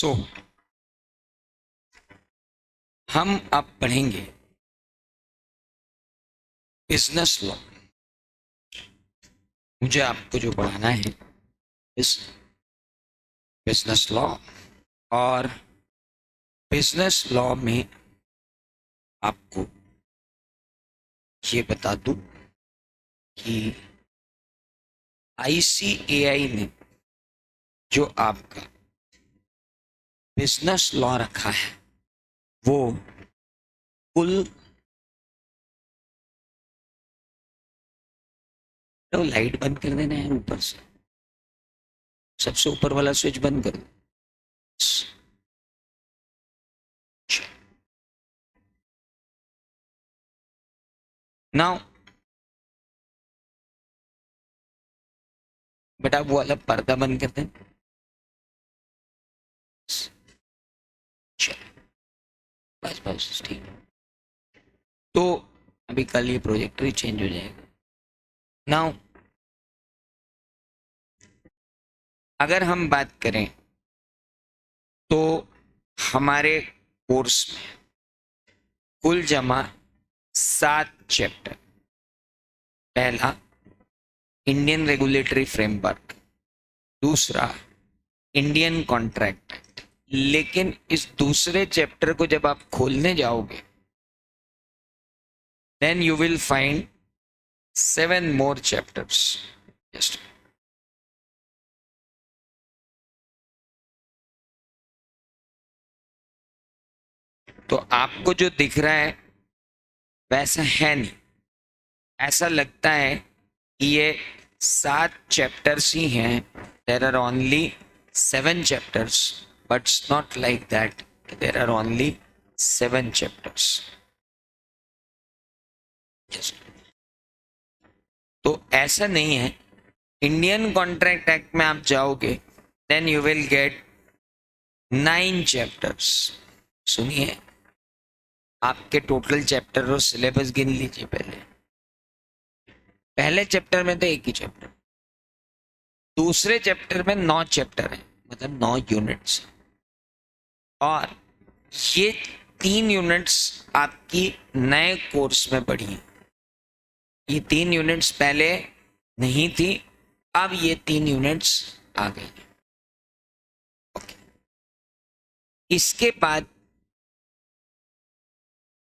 सो हम अब पढ़ेंगे बिजनेस लॉ। मुझे आपको जो पढ़ाना है इस बिजनेस लॉ, और बिजनेस लॉ में आपको ये बता दूं कि ICAI ने जो आपका बिजनेस लॉ रखा है वो कुल, तो लाइट बंद कर देना है ऊपर से, सबसे ऊपर वाला स्विच बंद कर दो। नाउ बेटा वो वाला पर्दा बंद कर दें। बस बस ठीक। तो अभी कल ये प्रोजेक्टर ही चेंज हो जाएगा। नाउ अगर हम बात करें तो हमारे कोर्स में कुल जमा 7 चैप्टर। पहला इंडियन रेगुलेटरी फ्रेमवर्क, दूसरा इंडियन कॉन्ट्रैक्ट एक्ट। लेकिन इस दूसरे चैप्टर को जब आप खोलने जाओगे then you will find 7 more chapters. Just तो आपको जो दिख रहा है वैसा है नहीं। ऐसा लगता है कि ये 7 चैप्टर्स ही हैं। There are only 7 chapters, but it's not like that. There are only 7 chapters. तो ऐसा नहीं है। इंडियन कॉन्ट्रैक्ट एक्ट में आप जाओगे then you will get 9 chapters. सुनिए, आपके टोटल चैप्टर और सिलेबस गिन लीजिए। पहले चैप्टर में तो एक ही चैप्टर, दूसरे चैप्टर में 9 चैप्टर है, मतलब 9 यूनिट्स। और ये 3 यूनिट्स आपकी नए कोर्स में बढ़ी हैं। ये 3 यूनिट्स पहले नहीं थी, अब ये 3 यूनिट्स आ गई। इसके बाद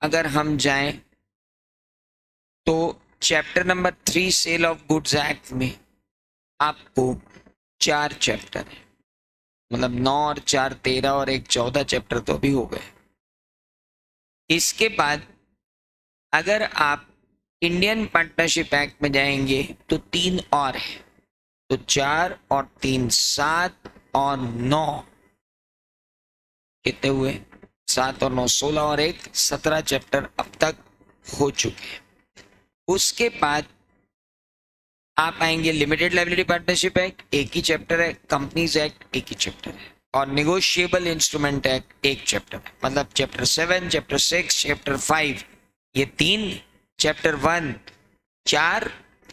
अगर हम जाएं तो chapter number 3 sale of goods act में आपको 4 चैप्टर है, मतलब 9 और 4 13 और 1 14 चैप्टर तो भी हो गए। इसके बाद अगर आप इंडियन पार्टनरशिप एक्ट में जाएंगे तो 3 और है, तो 4 और 3 7 और 9 कितने हुए? 7 और 9 16 और 1 17 चैप्टर अब तक हो चुके हैं। उसके बाद आप आएंगे लिमिटेड लायबिलिटी पार्टनरशिप एक्ट, एक ही चैप्टर है। कंपनीज एक्ट एक ही चैप्टर है, और निगोशिएबल इंस्ट्रूमेंट एक्ट एक चैप्टर है। मतलब चैप्टर 7, चैप्टर 6, चैप्टर 5 ये 3, चैप्टर 1 4,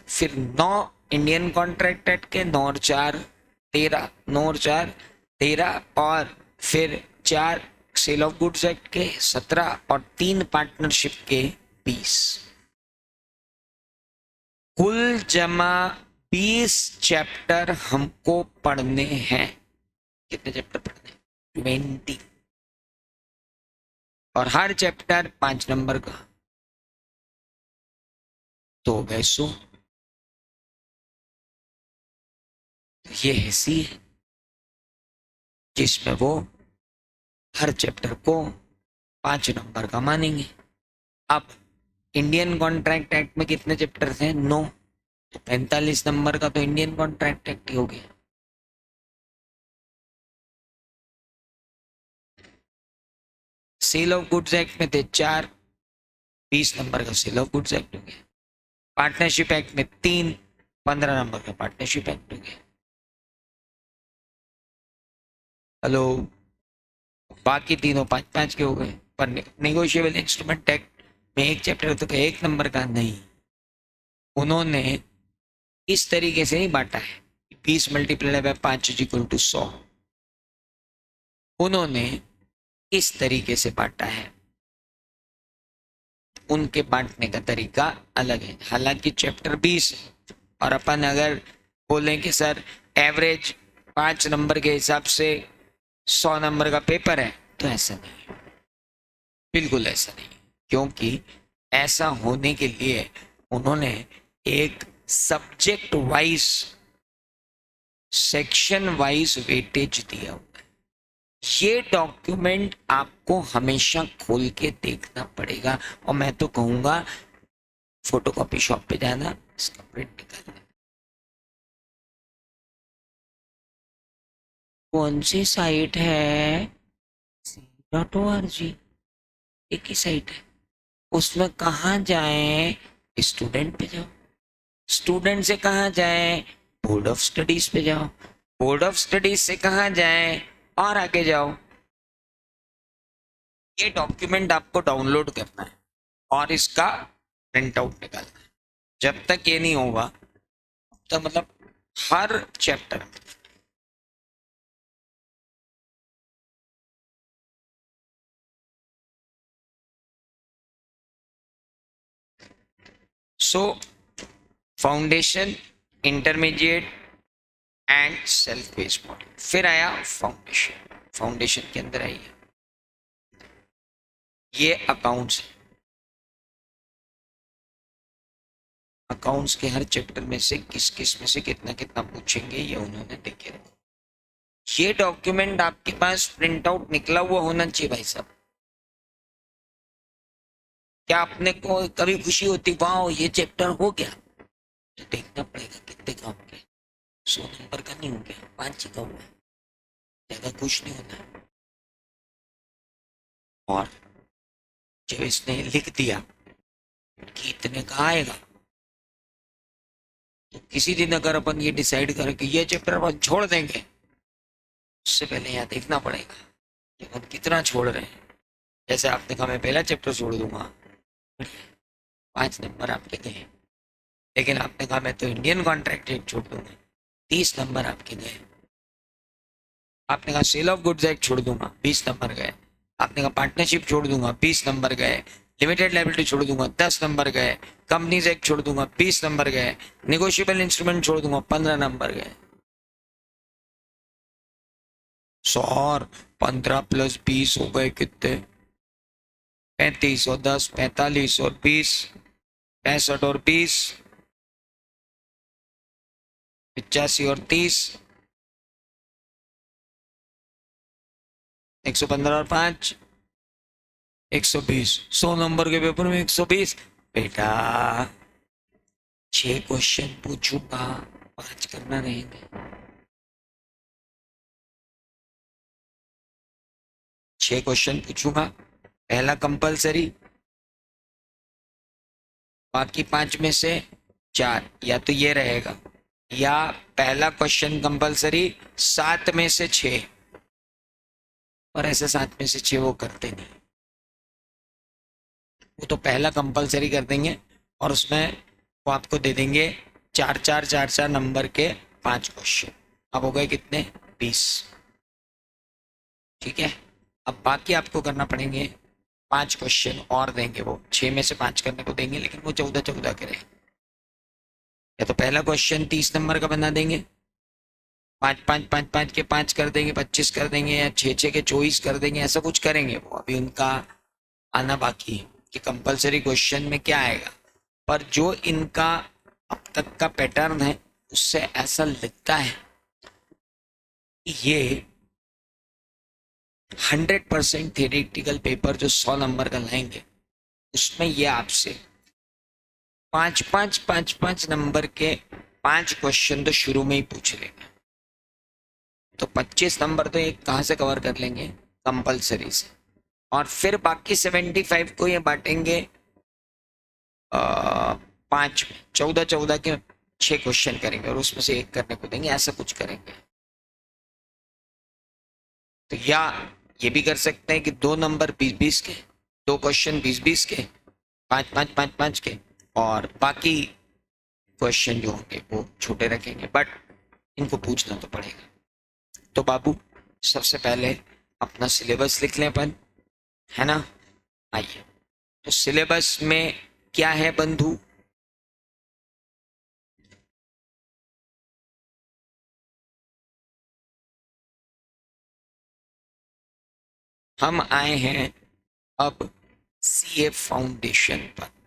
फिर 9 इंडियन कॉन्ट्रैक्ट एक्ट के 9 और 4 13, 9 और 4 13, और फिर 4 सेल ऑफ गुड्स एक्ट के 17 और 3 पार्टनरशिप के 20। कुल जमा 20 चैप्टर हमको पढ़ने हैं। कितने चैप्टर पढ़ने हैं? 20। और हर चैप्टर 5 नंबर का, तो वैसो ये ऐसी है जिसमें वो हर चैप्टर को 5 नंबर का मानेंगे। अब इंडियन कॉन्ट्रैक्ट एक्ट में कितने चैप्टर थे? 9, तो 45 नंबर का तो इंडियन कॉन्ट्रैक्ट एक्ट ही हो गया। सेल ऑफ गुड्स एक्ट में थे 4, 20 नंबर का सेल ऑफ गुड्स एक्ट हो गया। पार्टनरशिप एक्ट में 3, 15 नंबर का पार्टनरशिप एक्ट हो गया। हेलो, बाकी तीनों 5-5 के हो गए। पर नेगोशिएबल इंस्ट्रूमेंट एक्ट में एक चैप्टर तो 1 नंबर का नहीं, उन्होंने इस तरीके से नहीं बांटा है 20 multiply by 5 is equal to 100। उन्होंने इस तरीके से बांटा है, उनके बांटने का तरीका अलग है। हालांकि चैप्टर 20 है और अपन अगर बोलें कि सर एवरेज 5 नंबर के हिसाब से 100 नंबर का पेपर है, तो ऐसा नहीं है, बिल्कुल ऐसा नहीं है। क्योंकि ऐसा होने के लिए उन्होंने एक subject wise, section wise weightage दिया हुआ है। ये डॉक्यूमेंट आपको हमेशा खोल के देखना पड़ेगा और मैं तो कहूंगा फोटोकॉपी शॉप पे जाना, इसका प्रिंट निकालना। कौन सी साइट है? .org, एक ही साइट है। उसमें कहाँ जाएं? स्टूडेंट पे जाओ। स्टूडेंट से कहाँ जाएं? बोर्ड ऑफ स्टडीज पे जाओ। बोर्ड ऑफ स्टडीज से कहाँ जाएं? और आगे जाओ। ये डॉक्यूमेंट आपको डाउनलोड करना है और इसका प्रिंट आउट निकालना है। जब तक ये नहीं होगा तो मतलब हर chapter so foundation, intermediate and self based model. फिर आया फाउंडेशन। फाउंडेशन के अंदर आइए, ये अकाउंट्स। अकाउंट्स के हर चैप्टर में से किस किस में से कितना कितना पूछेंगे ये उन्होंने देखे रखा। ये डॉक्यूमेंट आपके पास प्रिंट आउट निकला हुआ होना चाहिए भाई साहब। क्या आपने को कभी खुशी होती, वाह ये चैप्टर हो गया? तो देखना पड़ेगा कितने का हो गया। 100 नंबर का नहीं हो गया, 5 का हुआ, ज्यादा खुश नहीं होना। और जब इसने लिख दिया कि इतने का आएगा, तो किसी दिन अगर अपन ये डिसाइड करें कि ये चैप्टर अपन छोड़ देंगे, उससे पहले यहाँ देखना पड़ेगा कि अपन कितना छोड़ रहे हैं। जैसे आपने कहा मैं पहला चैप्टर छोड़ दूंगा, 5 नंबर आपके गए। लेकिन आपने कहा मैं तो इंडियन कॉन्ट्रैक्ट एक्ट छोड़ दूंगा, 30 नंबर आपके गए। आपने कहा सेल ऑफ गुड्स एक्ट छोड़ दूंगा, 20 नंबर गए। आपने कहा पार्टनरशिप छोड़ दूंगा, 20 नंबर गए। लिमिटेड लायबिलिटी छोड़ दूंगा, 10 नंबर गए। कंपनीज एक्ट छोड़ दूंगा, 20 नंबर गए। नेगोशिएबल इंस्ट्रूमेंट छोड़ दूंगा, 15 नंबर गए। 100 और 15 प्लस 20 हो गए कितने? 35 और 10 45 और 20 65 और 20 85 और 30 115 और 5 120। 100 नंबर के पेपर में 120। बेटा 6 क्वेश्चन पूछूंगा, 5 करना रहेंगे। 6 क्वेश्चन पूछूंगा, पहला कंपलसरी, बाकी 5 में से 4। या तो ये रहेगा, या पहला क्वेश्चन कंपलसरी 7 में से 6। और ऐसे 7 में से 6 वो करते नहीं, वो तो पहला कंपलसरी कर देंगे और उसमें वो आपको दे देंगे 4 नंबर के 5 क्वेश्चन। अब हो गए कितने? 20। ठीक है, अब बाकी आपको करना पड़ेंगे 5 क्वेश्चन और देंगे, वो 6 में से 5 करने को देंगे, लेकिन वो 14 के रहे। या तो पहला क्वेश्चन 30 नंबर का बना देंगे, 5 के 5 कर देंगे, 25 कर देंगे, या 6 के 24 कर देंगे, ऐसा कुछ करेंगे। वो अभी उनका आना बाकी है कि कंपलसरी क्वेश्चन में क्या आएगा। पर जो इनका अब तक का पैटर्न है उससे ऐसा लगता है कि ये 100% थियोरेटिकल पेपर जो 100 नंबर का लाएंगे, उसमें ये आपसे 5 नंबर के 5 क्वेश्चन तो शुरू में ही पूछ लेंगे। तो 25 नंबर तो ये कहाँ से कवर कर लेंगे? कंपलसरी से। और फिर बाकी 75 को ये बांटेंगे 5 में, 14 के 6 क्वेश्चन करेंगे और उसमें से 1 करने को देंगे, ऐसा कुछ करेंगे। तो या ये भी कर सकते हैं कि 2 नंबर 20 के, 2 क्वेश्चन 20 के, 5 के, और बाकी क्वेश्चन जो होंगे वो छोटे रखेंगे, बट इनको पूछना तो पड़ेगा। तो बाबू सबसे पहले अपना सिलेबस लिख लें अपन, है ना। आइए, तो सिलेबस में क्या है बंधु? हम आए हैं अब सीए फाउंडेशन पर।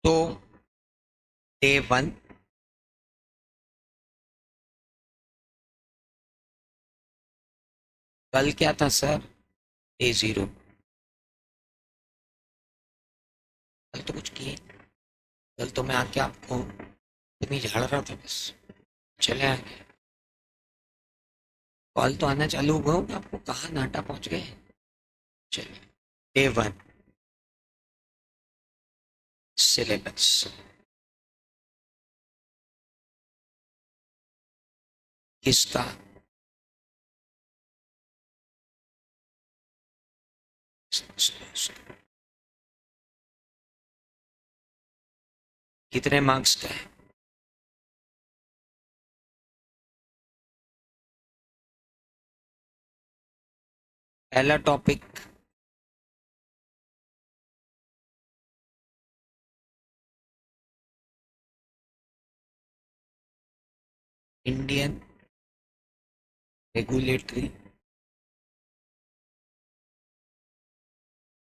तो डे 1, कल क्या था सर? डे 0। कल तो कुछ किए, कल तो मैं आके आपको इतनी झाड़ रहा था बस। चले आगे, कॉल तो आना चालू हुआ, आपको कहाँ नाटा पहुंच गए। चलिए, डे 1 सिलेबस। किसका? कितने मार्क्स का है? पहला टॉपिक इंडियन रेगुलेटरी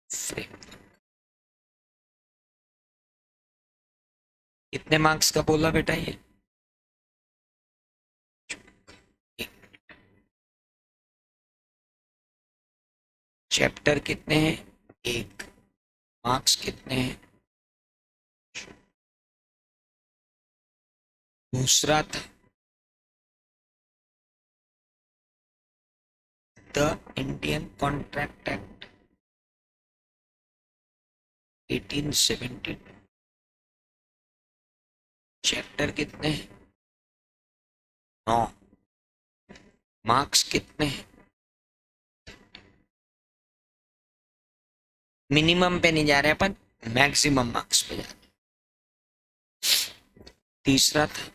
फ्रेम। कितने मार्क्स का बोला बेटा ये? चैप्टर कितने हैं? एक। मार्क्स कितने हैं? दूसरा था the Indian contract act 1870। Chapter कितने हैं? 9। मार्क्स कितने हैं? मिनिमम पे नहीं जा रहे अपन, मैक्सिमम मार्क्स पे जा रहे। तीसरा था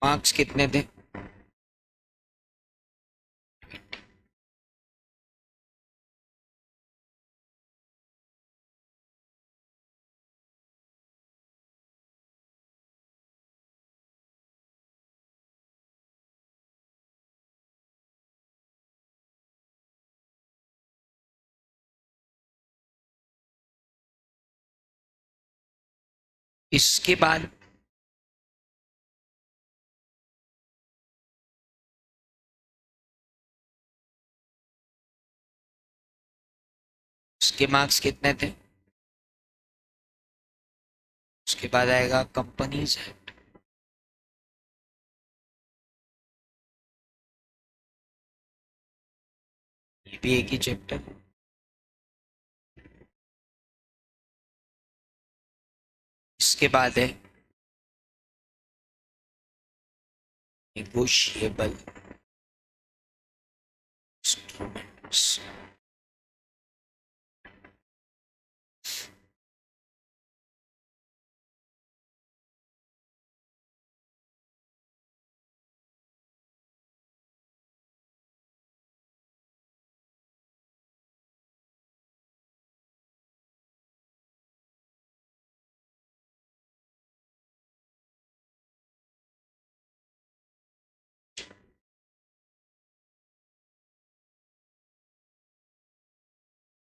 मार्क्स कितने थे? इसके बाद उसके मार्क्स कितने थे? उसके बाद आएगा कंपनीज एक्ट। ये भी एक ही चैप्टर। इसके बाद है नेगोशिएबल इंस्ट्रूमेंट्स।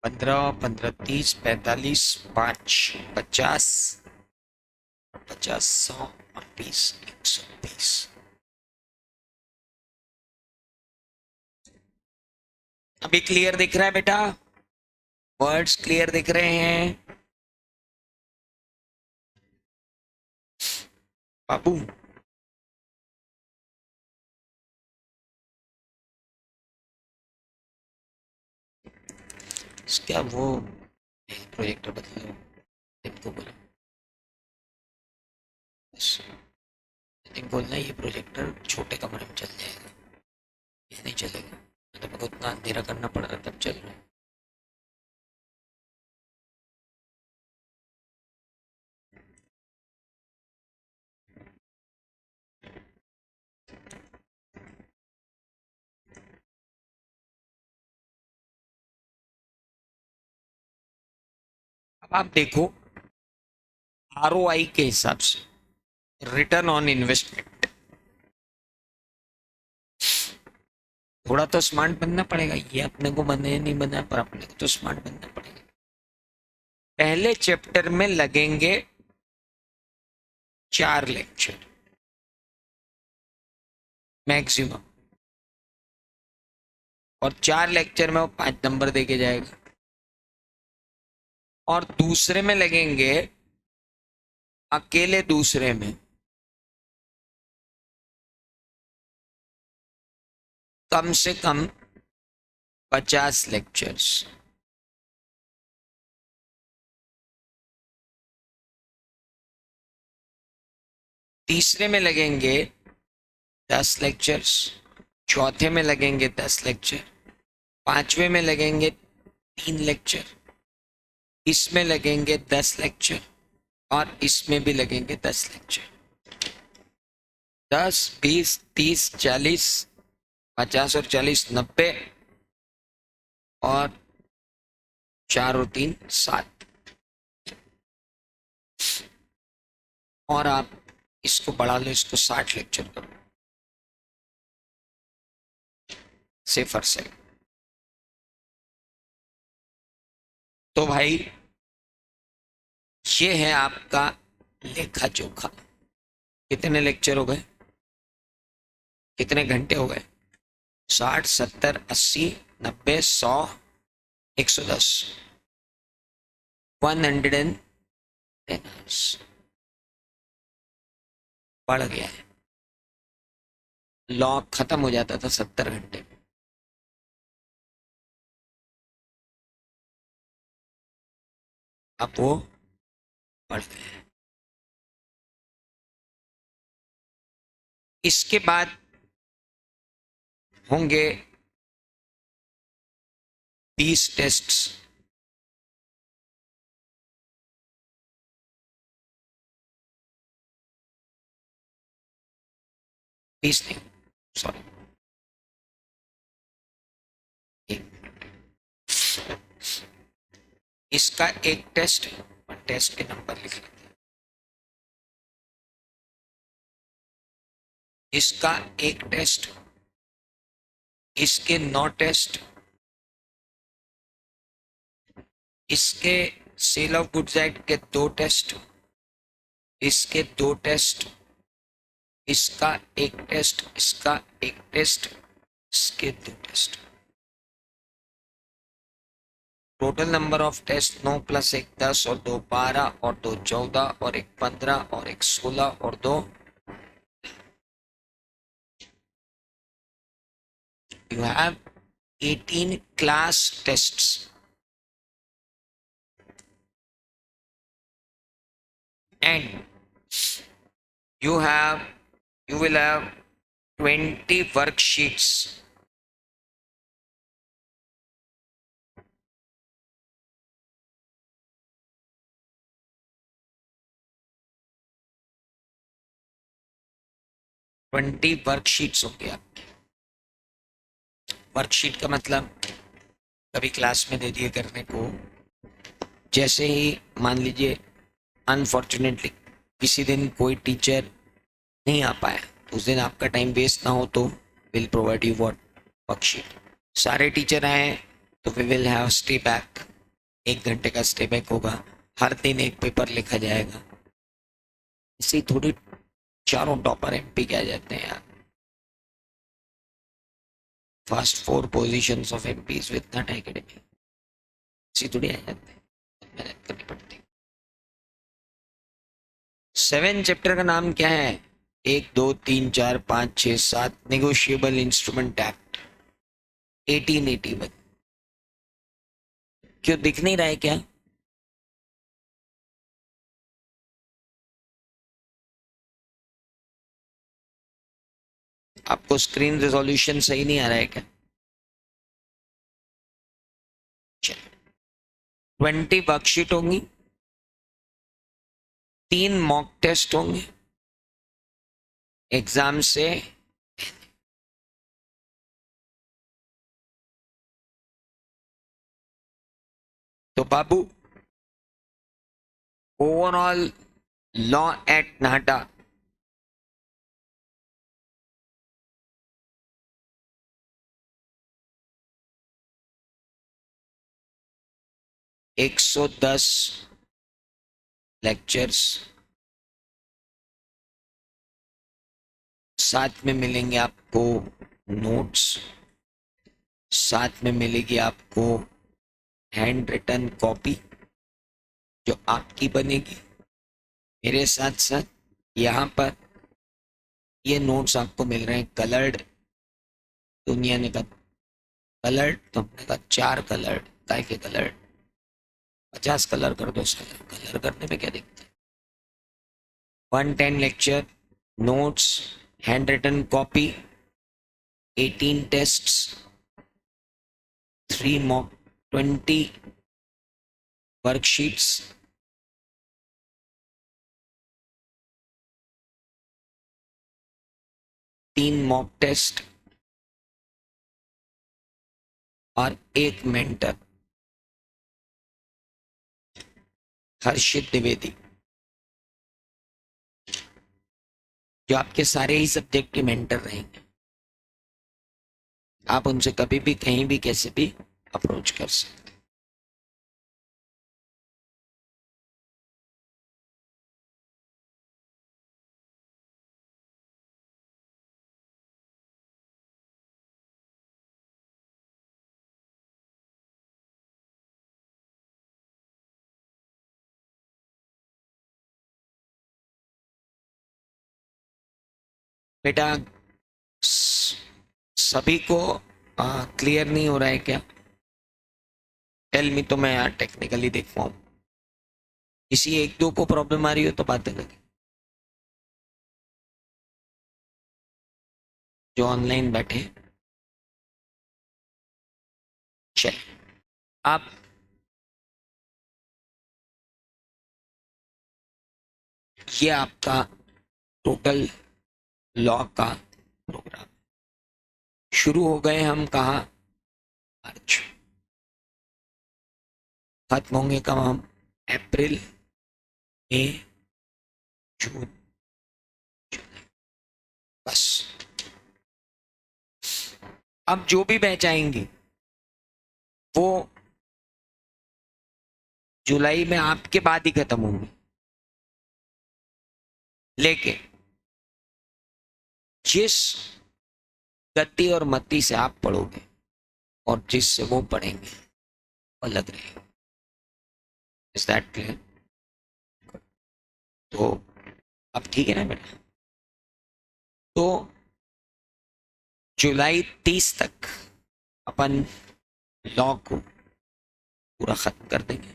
15, 15, 30, 45, 5, 50, 50, 100, 20, 120। अभी क्लियर दिख रहा है बेटा? वर्ड्स क्लियर दिख रहे हैं बाबू? क्या वो प्रोजेक्टर बदलो, इनको बोलो, इनको बोलना ये प्रोजेक्टर छोटे कमरे में चल जाएगा, ये नहीं चलेगा, तो मेरे को उतना अंधेरा करना पड़ रहा तब चल रहा है। अब आप देखो ROI के हिसाब से, रिटर्न ऑन इन्वेस्टमेंट, थोड़ा तो स्मार्ट बनना पड़ेगा। ये अपने को बने नहीं बना, पर अपने को तो स्मार्ट बनना पड़ेगा। पहले चैप्टर में लगेंगे 4 लेक्चर मैक्सिमम, और 4 लेक्चर में वो 5 नंबर देके जाएगा। और दूसरे में लगेंगे, अकेले दूसरे में कम से कम 50 लेक्चर्स। तीसरे में लगेंगे 10 लेक्चर्स, चौथे में लगेंगे 10 लेक्चर, पांचवे में लगेंगे 3 लेक्चर, इसमें लगेंगे 10 लेक्चर, और इसमें भी लगेंगे 10 लेक्चर। 10, 20, 30, 40, 50 और 40, 90, और 4 और 3, 7। और आप इसको बढ़ा लो, इसको 60 लेक्चर करो सेफर से। तो भाई ये है आपका लेखा जोखा। कितने लेक्चर हो गए, कितने घंटे हो गए? 60, 70, 80, 90, 100, 110, 110 आवर्स बढ़ गया है। लॉ खत्म हो जाता था 70 घंटे में, अब वो बढ़ गया है। इसके बाद होंगे 20 टेस्ट्स। 20 नहीं, सॉरी, इसका एक टेस्ट, टेस्ट के नंबर लिख लेते हैं। इसका एक टेस्ट, इसके 9 टेस्ट, इसके सेल ऑफ गुड्स एक्ट के 2 टेस्ट, इसके 2 टेस्ट, इसका एक टेस्ट, इसका एक टेस्ट, इसके 2 test. Total number of test 9 + 1 10, और 2 12, और 2 14, और 1 15, और 1 16, और 2। You have 18 class tests. And you will have 20 worksheets. Worksheets होंगे आपके। वर्कशीट का मतलब कभी क्लास में दे दिए करने को, जैसे ही मान लीजिए अनफॉर्चुनेटली किसी दिन कोई टीचर नहीं आ पाया, उस दिन आपका टाइम वेस्ट ना हो, तो will provide you what, worksheet. सारे टीचर आए तो we will have stay back, 1 घंटे का स्टे बैक होगा, हर दिन एक पेपर लिखा जाएगा। इसी थोड़ी चारों टॉपर एमपी के आ जाते हैं यार। First 4 positions of MPs with that academy इसी थोड़ी आ जाते हैं, मेहनत करनी पड़ती है। 7 चैप्टर का नाम क्या है? 1 2 3 4 5 6 7 नेगोशिएबल इंस्ट्रूमेंट एक्ट 1881। क्यों दिख नहीं रहा है क्या? आपको स्क्रीन रेजोल्यूशन सही नहीं आ रहा है क्या? 20 वर्कशीट होंगी, 3 मॉक टेस्ट होंगे एग्जाम से। तो बाबू ओवरऑल लॉ एट नाटा 110 लेक्चर्स, साथ में मिलेंगे आपको नोट्स, साथ में मिलेगी आपको हैंड रिटन कॉपी जो आपकी बनेगी। मेरे साथ साथ यहाँ पर ये नोट्स आपको मिल रहे हैं कलर्ड। दुनिया ने कहा कलर्ड, तो हमने कहा 4 कलर्ड, काय के कलर्ड, 50 कलर कर दो उसका, कलर करने में क्या दिक्कत है। 110 lecture, notes, hand written copy, 18 tests, 3 mock, 20 worksheets, तीन मॉक टेस्ट और 1 मेंटर हर्षित द्विवेदी, जो आपके सारे ही सब्जेक्ट के मेंटर रहेंगे। आप उनसे कभी भी कहीं भी कैसे भी अप्रोच कर सकते। बेटा सभी को क्लियर नहीं हो रहा है क्या? टेल मी, तो मैं यार टेक्निकली देख पाऊँ। किसी 1 2 को प्रॉब्लम आ रही हो तो बातें लगे, जो ऑनलाइन बैठे। चल आप ये आपका टोटल लॉ का प्रोग्राम शुरू हो गए हम कहा? मार्च। खत्म होंगे कब हम? अप्रैल, मई, जून, बस। अब जो भी बैच आएंगे वो जुलाई में आपके बाद ही खत्म होंगे, लेकिन जिस गति और मति से आप पढ़ोगे और जिससे वो पढ़ेंगे वो अलग रहेगा। Is that clear? तो अब ठीक है ना बेटा? तो जुलाई 30 तक अपन लॉ को पूरा खत्म कर देंगे।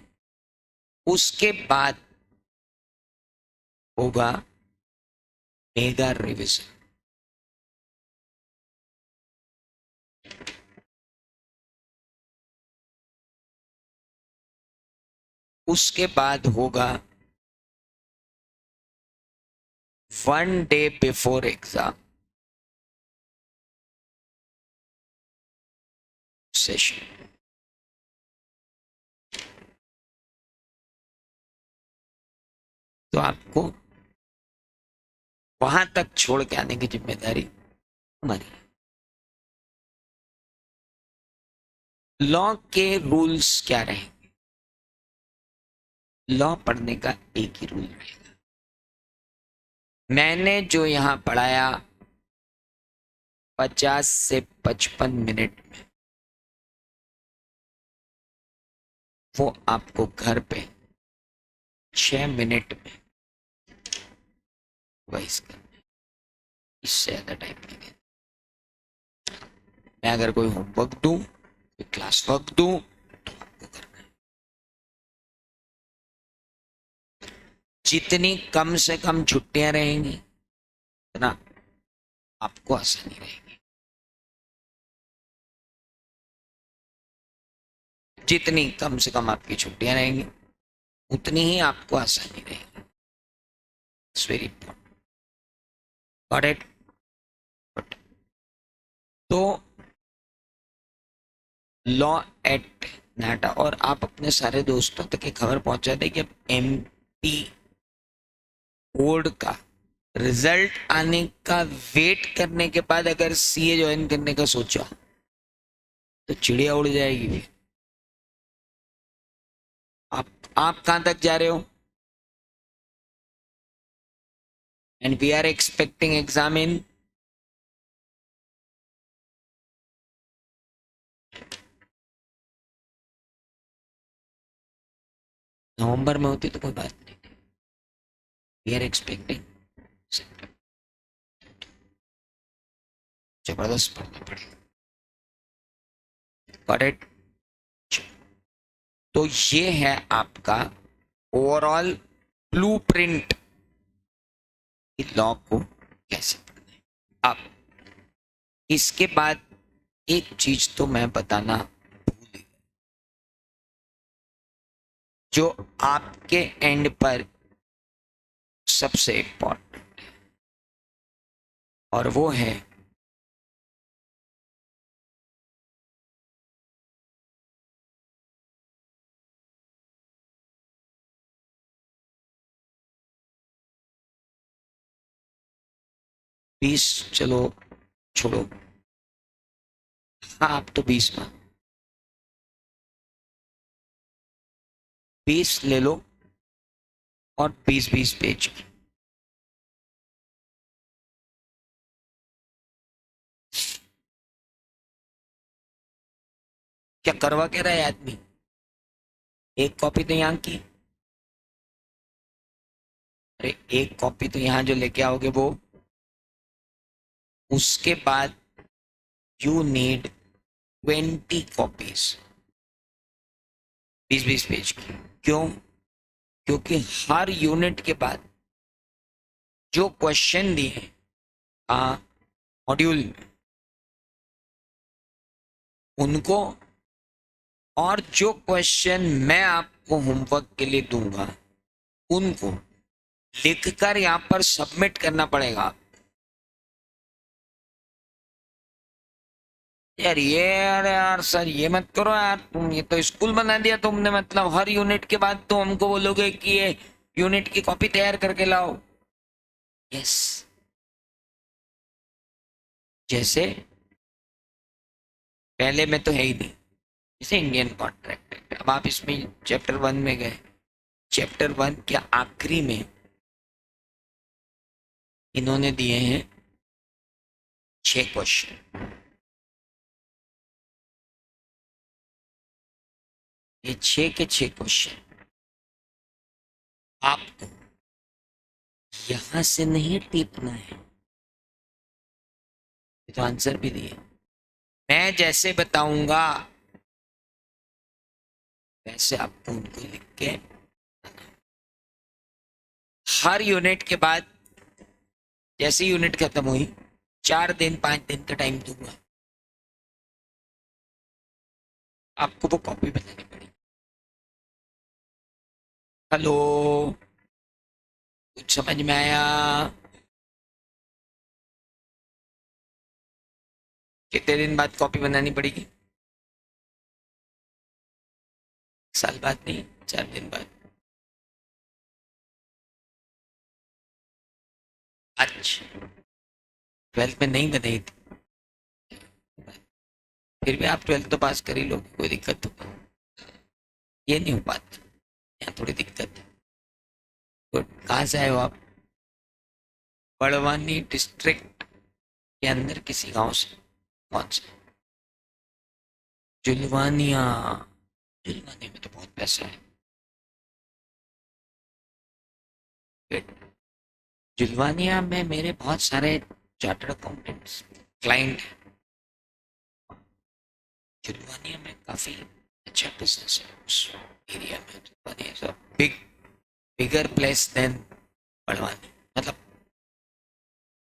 उसके बाद होगा मेगा रिविजन। उसके बाद होगा 1 डे बिफोर एग्जाम सेशन। तो आपको वहां तक छोड़ के आने की जिम्मेदारी हमारी। लॉ के रूल्स क्या रहेंगे? लॉ पढ़ने का एक ही रूल रहेगा, मैंने जो यहां पढ़ाया 50 से 55 मिनट में, वो आपको घर पे 6 मिनट में रिवाइज करना है, इससे ज्यादा टाइम नहीं देना। मैं अगर कोई होमवर्क दूं, कोई क्लास वर्क दूं, तो आपको करना है। जितनी कम से कम छुट्टियां रहेंगी उतना आपको आसानी रहेगी। जितनी कम से कम आपकी छुट्टियां रहेंगी उतनी ही आपको आसानी रहेगी। It's very important. Got it? तो लॉ एट नाटा, और आप अपने सारे दोस्तों तक ये खबर पहुंचा दें कि अब एमपी बोर्ड का रिजल्ट आने का वेट करने के बाद अगर सीए ज्वाइन करने का सोचा तो चिड़िया उड़ जाएगी। आप कहां तक जा रहे हो? And we are expecting exam in November में होती तो कोई बात नहीं, वी आर एक्सपेक्टिंग जबरदस्त पढ़ना पड़ेगा। Got it? तो ये है आपका ओवरऑल ब्लूप्रिंट लॉ को कैसे पढ़ना है। अब इसके बाद एक चीज तो मैं बताना भूल गया, जो आपके एंड पर सबसे इंपॉर्टेंट है, और वो है बीस। चलो छोड़ो, हाँ आप तो 20 में 20 ले लो और 20-20 पेज की। क्या करवा क्या रहा है आदमी? एक कॉपी तो यहाँ की, अरे एक कॉपी तो यहाँ जो लेके आओगे वो, उसके बाद यू नीड 20 कॉपीज 20-20 पेज की। क्यों? क्योंकि हर यूनिट के बाद जो क्वेश्चन दिए मॉड्यूल में उनको, और जो क्वेश्चन मैं आपको होमवर्क के लिए दूंगा उनको लिखकर यहाँ पर सबमिट करना पड़ेगा। यार ये, अरे यार सर ये मत करो यार, तुम ये तो स्कूल बना दिया तुमने, मतलब हर यूनिट के बाद तो हमको बोलोगे कि ये यूनिट की कॉपी तैयार करके लाओ। यस, जैसे पहले में तो है ही नहीं, जैसे इंडियन कॉन्ट्रैक्ट एक्ट। अब आप इसमें चैप्टर 1 में गए, चैप्टर 1 के आखिरी में इन्होंने दिए हैं 6 क्वेश्चन। ये 6 के 6 क्वेश्चन आपको यहां से नहीं टिपना है। ये तो आंसर भी दिए, मैं जैसे बताऊंगा वैसे आपको उनको लिख के, हर यूनिट के बाद जैसे यूनिट खत्म हुई 4 दिन 5 दिन का टाइम दूंगा, आपको वो कॉपी बनानी पड़ेगी। हेलो, कुछ समझ में आया? कितने दिन बाद कॉपी बनानी पड़ेगी? साल बाद नहीं, 4 दिन बाद। अच्छा, 12th में नहीं बनाई थी, फिर भी आप 12th तो पास कर ही लोगे, कोई दिक्कत तो नहीं। ये नहीं हो पाता, यहाँ थोड़ी दिक्कत है। गुड। कहाँ से आए हो आप? बड़वानी डिस्ट्रिक्ट के अंदर किसी गांव से। कौन से? जुलवानिया। जुलवानिया में तो बहुत पैसा है। Good। जुलवानिया में मेरे बहुत सारे चार्टर्ड अकाउंटेंट्स क्लाइंट हैं। जुलवानिया में काफी अच्छा बिजनेस है उस एरिया में। Julwania is a bigger place than Barwani. मतलब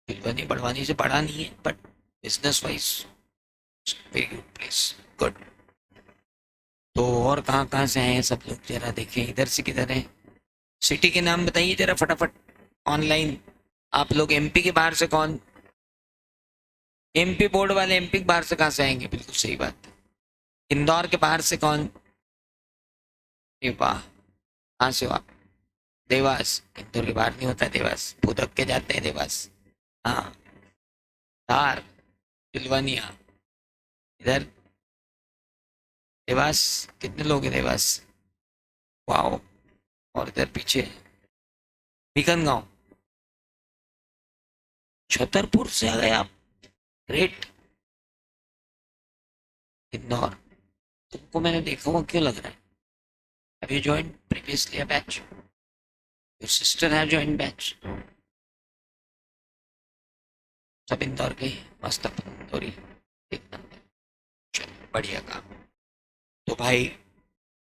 जुलवानी बड़वानी से बड़ा नहीं है, but business wise very good place. Good. तो और कहाँ कहाँ से आए हैं सब लोग, जरा देखें इधर से किधर है। सिटी के नाम बताइए जरा फटाफट ऑनलाइन। आप लोग एमपी के बाहर से कौन? एमपी बोर्ड वाले एमपी के बाहर से कहाँ से आएंगे? बिल्कुल सही बात है। इंदौर के बाहर से कौन? वाह, कहाँ से हो आप? देवास। इंदौर के बाहर नहीं होता देवास, भूदक के जाते हैं देवास। हाँ। धार। तिलवानिया। इधर देवास। कितने लोग हैं देवास? वाओ। और इधर पीछे बीकन गांव। छतरपुर से आ गए आप। ग्रेट। इंदौर। तुमको मैंने देखा हुआ क्यों लग रहा है? Have you joined previously a batch? Your sister have joined batch? सब इंदौर के मस्त इंदौरी। एक नंबर। चलो बढ़िया काम। तो भाई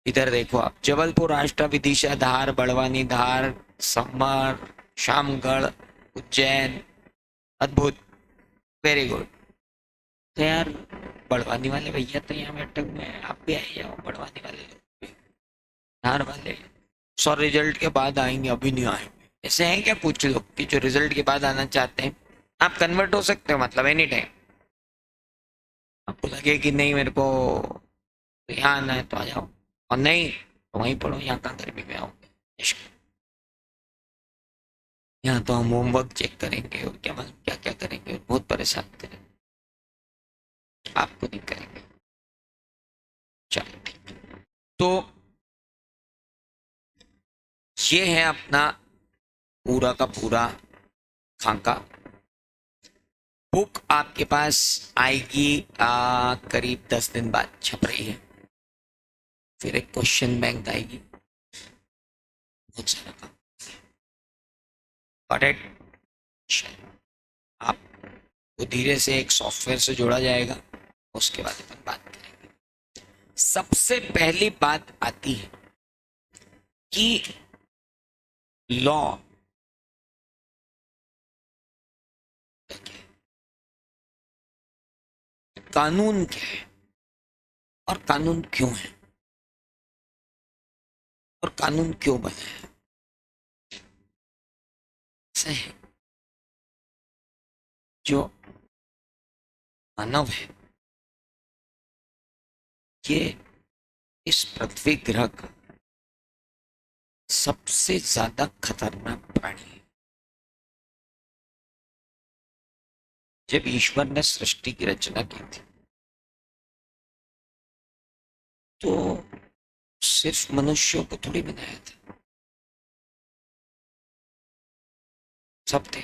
इधर देखो आप, जबलपुर, आष्टा, विदिशा, धार, बड़वानी, धार, समर, शामगढ़, उज्जैन। अद्भुत। Very good. तो यार बड़वानी वाले भैया तो यहाँ बैठक में, आप भी आइए जाओ। बड़वानी वाले लोग भी, धार वाले 100 रिजल्ट के बाद आएंगे, अभी नहीं आएंगे। ऐसे हैं क्या कुछ लोग कि जो रिजल्ट के बाद आना चाहते हैं? आप कन्वर्ट हो सकते हो, मतलब एनी टाइम। आपको लगे कि नहीं मेरे को यहाँ आना है तो आ जाओ, और नहीं तो वहीं पढ़ो। यहाँ कहाँ गर्मी में आओगे? यहाँ तो हम होमवर्क चेक करेंगे और क्या मालूम क्या क्या करेंगे, और बहुत परेशान करेंगे। आपको नहीं करेंगे। चलो ठीक। तो ये है अपना पूरा का पूरा खाका। बुक आपके पास आएगी करीब 10 दिन बाद, छप रही है। फिर एक क्वेश्चन बैंक आएगी, बहुत सारा काम। Got it? आपको धीरे से एक सॉफ्टवेयर से जोड़ा जाएगा, उसके बाद अपन बात करेंगे। सबसे पहली बात आती है कि लॉ कानून क्या है और कानून क्यों है, और कानून क्यों बना है। ऐसा है जो मानव है ये इस पृथ्वी ग्रह का सबसे ज्यादा खतरनाक प्राणी है। जब ईश्वर ने सृष्टि की रचना की थी तो सिर्फ मनुष्यों को थोड़ी बनाया था, सब थे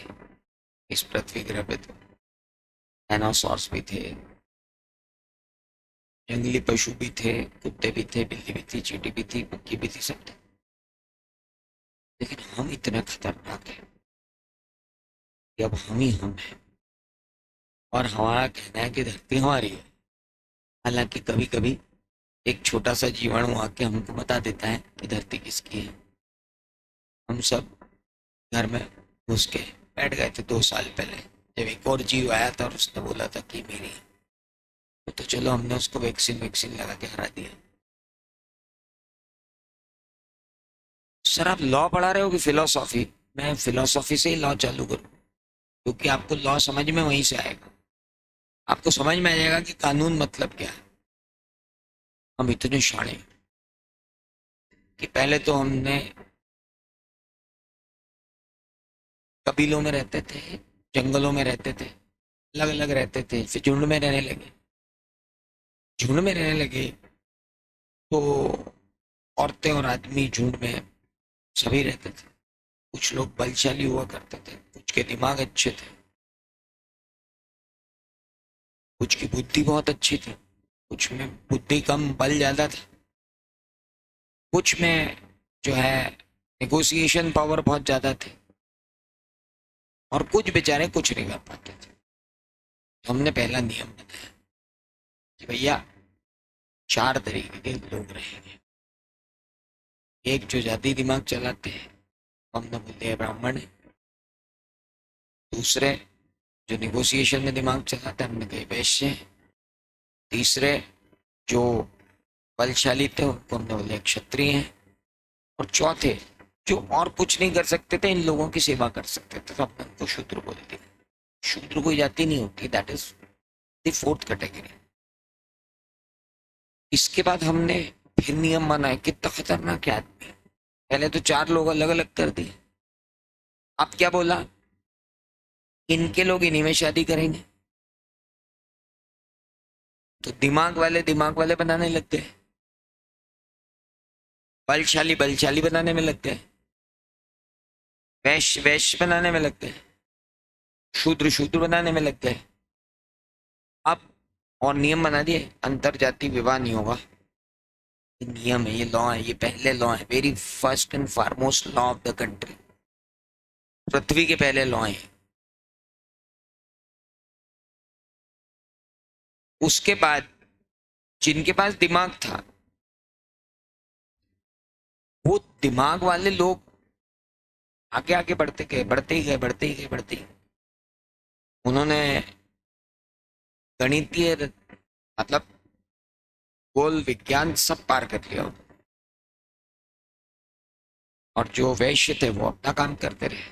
इस पृथ्वी ग्रह पे। तो डायनासोर्स भी थे, जंगली पशु भी थे, कुत्ते भी थे, बिल्ली भी थी, चींटी भी थी, मक्खी भी थी, सब थे। लेकिन हम इतने खतरनाक हैं कि अब हम ही हम हैं, और हमारा कहना है कि धरती हमारी है। हालांकि कभी कभी एक छोटा सा जीवाणु आके हमको बता देता है कि धरती किसकी है। हम सब घर में घुस के बैठ गए थे 2 साल पहले, जब एक और जीव आया था और उसने बोला था कि मेरी, तो चलो हमने उसको वैक्सीन वैक्सीन लगा के हरा दिया। सर आप लॉ पढ़ा रहे हो कि फिलोसॉफी? मैं फिलोसॉफी से ही लॉ चालू करूँ, क्योंकि आपको लॉ समझ में वहीं से आएगा। आपको समझ में आ जाएगा कि कानून मतलब क्या है। हम इतने शाणे कि पहले तो हमने कबीलों में रहते थे, जंगलों में रहते थे, अलग अलग रहते थे, फिर झुंड में रहने लगे। झुंड में रहने लगे तो औरतें और आदमी झुंड में सभी रहते थे। कुछ लोग बलशाली हुआ करते थे, कुछ के दिमाग अच्छे थे, कुछ की बुद्धि बहुत अच्छी थी, कुछ में बुद्धि कम बल ज्यादा था, कुछ में जो है नेगोशिएशन पावर बहुत ज्यादा थी, और कुछ बेचारे कुछ नहीं कर पाते थे। तो हमने पहला नियम बनाया कि भैया 4 तरीके के लोग रहेंगे। एक जो जाति दिमाग चलाते हैं, हमने बोलते हैं ब्राह्मण है। दूसरे जो निगोशिएशन में दिमाग चलाते हैं, हमने कहे वैश्य है। तीसरे जो बलशाली थे, उनको हमने बोले क्षत्रिय हैं। और चौथे जो और कुछ नहीं कर सकते थे, इन लोगों की सेवा कर सकते थे, तो हमने उनको शूद्र बोल दिया। शूद्र कोई जाति नहीं होती, that is the 4th category. इसके बाद हमने फिर नियम बनाए। कितना खतरनाक है आदमी। पहले तो 4 लोग अलग अलग कर दिए। अब क्या बोला, इनके लोग इन्हीं में शादी करेंगे। तो दिमाग वाले बनाने लग गए, बलशाली बलशाली बनाने में लग गए, वैश्य वैश्य बनाने में लग गए, शूद्र शूद्र बनाने में लग गए। अब और नियम बना दिए, अंतर जाति विवाह नहीं होगा। ये नियम है, ये लॉ है, ये पहले लॉ है, very first and foremost law of the country. पृथ्वी के पहले लॉ है। उसके बाद जिनके पास दिमाग था, वो दिमाग वाले लोग आगे आगे बढ़ते गए, बढ़ते ही गए, बढ़ते ही गए, बढ़ते ही। उन्होंने गणितीय मतलब गोल विज्ञान सब पार कर लिया। और जो वैश्य थे वो अपना काम करते रहे,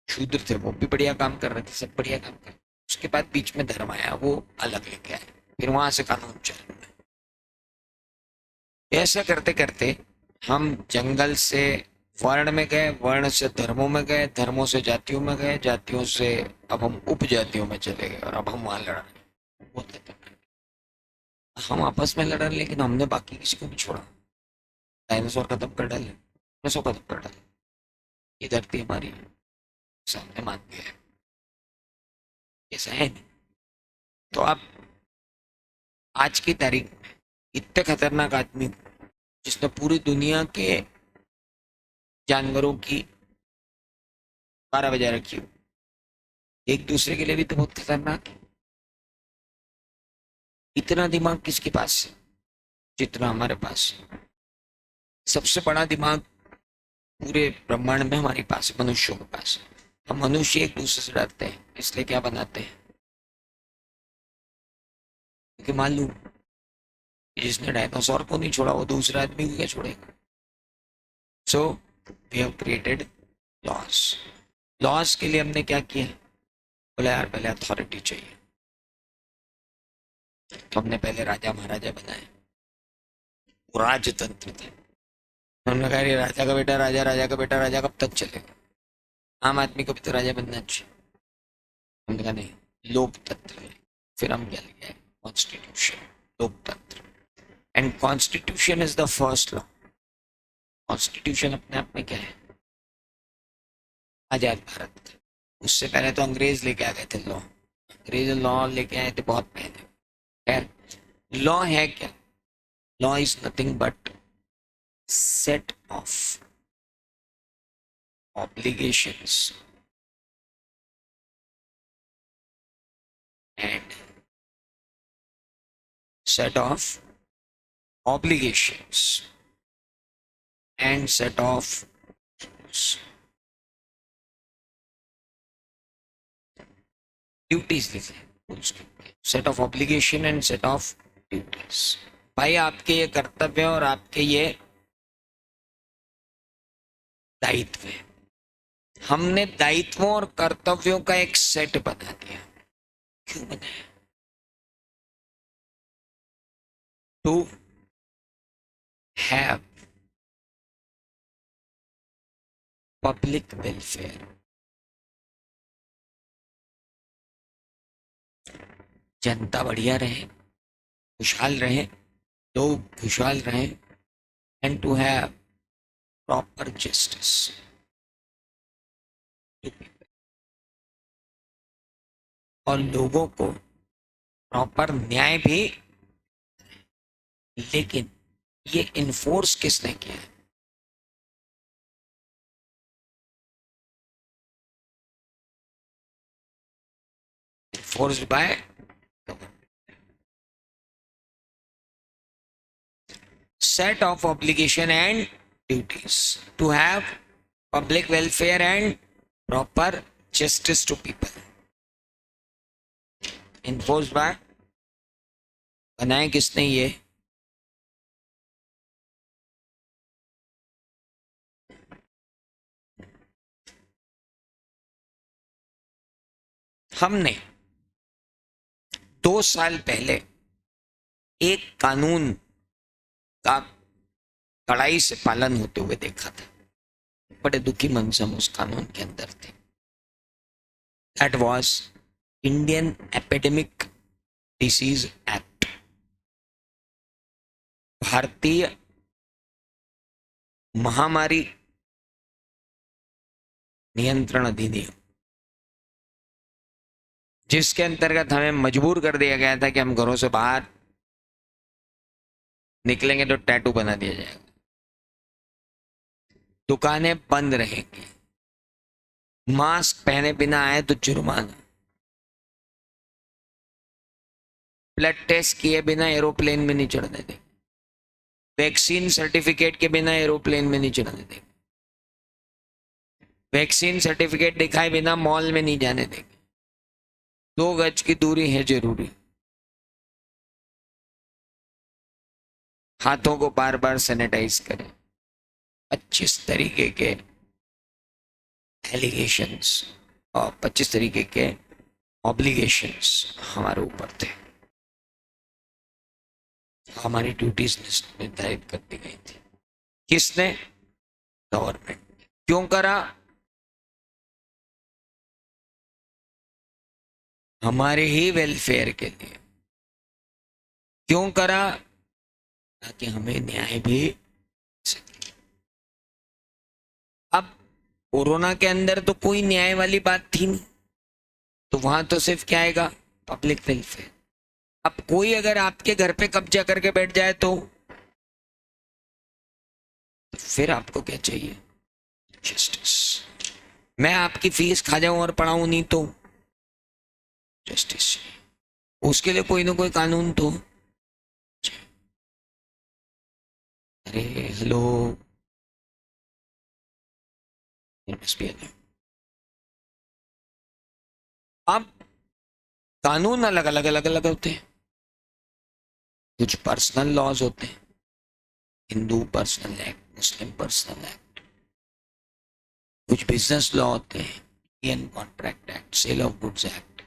शूद्र थे वो भी बढ़िया काम कर रहे थे, सब बढ़िया काम कर। उसके बाद बीच में धर्म आया, वो अलग लेके आए, फिर वहां से कानून चालू हुए। ऐसा करते करते हम जंगल से वर्ण में गए, वर्ण से धर्मों में गए, धर्मों से जातियों में गए, जातियों से अब हम उपजातियों में चले गए, और अब हम वहां लड़ रहे। बोलते थे हम आपस में लड़ रहे, लेकिन हमने बाकी किसी को भी छोड़ा। डायनासोर खत्म कर डाले, डायनासोर खत्म कर डाले, ये धरती हमारी है, सामने मान गया है। ऐसा है नहीं। तो अब आज की तारीख में इतने खतरनाक आदमी जिसने पूरी दुनिया के जानवरों की 12 बजा रखी हो, एक दूसरे के लिए भी तो बहुत खतरनाक है। इतना दिमाग किसके पास है जितना हमारे पास है। सबसे बड़ा दिमाग पूरे ब्रह्मांड में हमारे पास है, मनुष्यों के पास है। हम मनुष्य एक दूसरे से डरते हैं, इसलिए क्या बनाते हैं, क्योंकि मालूम जिसने डायनासोर को नहीं छोड़ा वो दूसरा आदमी को क्या छोड़ेगा। So we have created laws. Laws के लिए हमने क्या किया, बोला यार पहले अथॉरिटी चाहिए, तो हमने पहले राजा महाराजा बनाए, वो राजतंत्र थे। हमने कहा राजा का बेटा राजा, राजा का बेटा राजा कब तक चलेगा, आम आदमी को भी तो राजा बनना चाहिए। हमने कहा नहीं, लोकतंत्र है। फिर हम क्या लेके आए, कॉन्स्टिट्यूशन, लोकतंत्र। And constitution is the first law. Constitution अपने आप में क्या है, आजाद भारत। उससे पहले तो अंग्रेज लेके आ गए थे लॉ, अंग्रेज लॉ लेके आए थे बहुत पहले। खैर, लॉ है क्या, law is nothing but set of obligations and set of obligations and set of duties लिखे, set of obligation and set of duties. भाई आपके ये कर्तव्य और आपके ये दायित्व है। हमने दायित्वों और कर्तव्यों का एक सेट बना दिया। क्यों बनाया, टू हैव पब्लिक वेलफेयर। जनता बढ़िया रहे, खुशहाल रहे, लोग खुशहाल रहे, and to have proper justice to people. और लोगों को प्रॉपर न्याय भी, लेकिन ये इन्फोर्स किसने किया है? Enforced by set of obligation and duties to have public welfare and proper justice to people. Enforced by, बनाए किसने ये? हमने 2 साल पहले एक कानून का कड़ाई से पालन होते हुए देखा था. बड़े दुखी मन से हम उस कानून के अंदर थे. That was Indian epidemic disease act, भारतीय महामारी नियंत्रण अधिनियम, जिसके अंतर्गत हमें मजबूर कर दिया गया था कि हम घरों से बाहर निकलेंगे तो टैटू बना दिया जाएगा, दुकानें बंद रहेंगी, मास्क पहने बिना आए तो जुर्माना, ब्लड टेस्ट किए बिना एरोप्लेन में नहीं चढ़ने देंगे, वैक्सीन सर्टिफिकेट के बिना एरोप्लेन में नहीं चढ़ने देंगे, वैक्सीन सर्टिफिकेट दिखाए बिना मॉल में नहीं जाने देंगे, 2 गज की दूरी है जरूरी, हाथों को बार बार सैनिटाइज करें, 25 तरीके के एलिगेशंस और 25 तरीके के ऑब्लिगेशंस हमारे ऊपर थे. हमारी ड्यूटीज निर्धारित कर दी गई थी. किसने? गवर्नमेंट. क्यों करा? हमारे ही वेलफेयर के लिए. क्यों करा? ताकि हमें न्याय भी सके. अब कोरोना के अंदर तो कोई न्याय वाली बात थी नहीं, तो वहां तो सिर्फ क्या आएगा? Public welfare. अब कोई अगर आपके घर पे कब्जा करके बैठ जाए तो फिर आपको क्या चाहिए? जस्टिस. मैं आपकी फीस खा जाऊं और पढ़ाऊं नहीं तो जस्टिस. उसके लिए कोई ना कोई कानून तो. अरे हेलो, अब कानून अलग अलग अलग अलग होते हैं. कुछ पर्सनल लॉज होते हैं, Hindu personal act, Muslim personal act. कुछ बिजनेस लॉ होते हैं, Indian contract act, sale of goods act.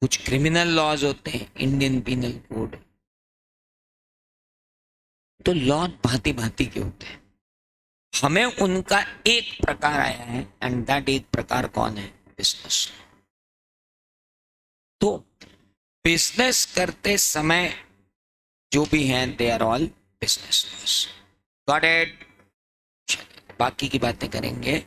कुछ क्रिमिनल लॉज होते हैं, इंडियन पीनल कोड. तो लॉ भांति भांति के होते हैं. हमें उनका एक प्रकार आया है, एंड दैट एक प्रकार कौन है? Business law. तो बिजनेस करते समय जो भी हैं, they are all business laws. Got it? बाकी की बातें करेंगे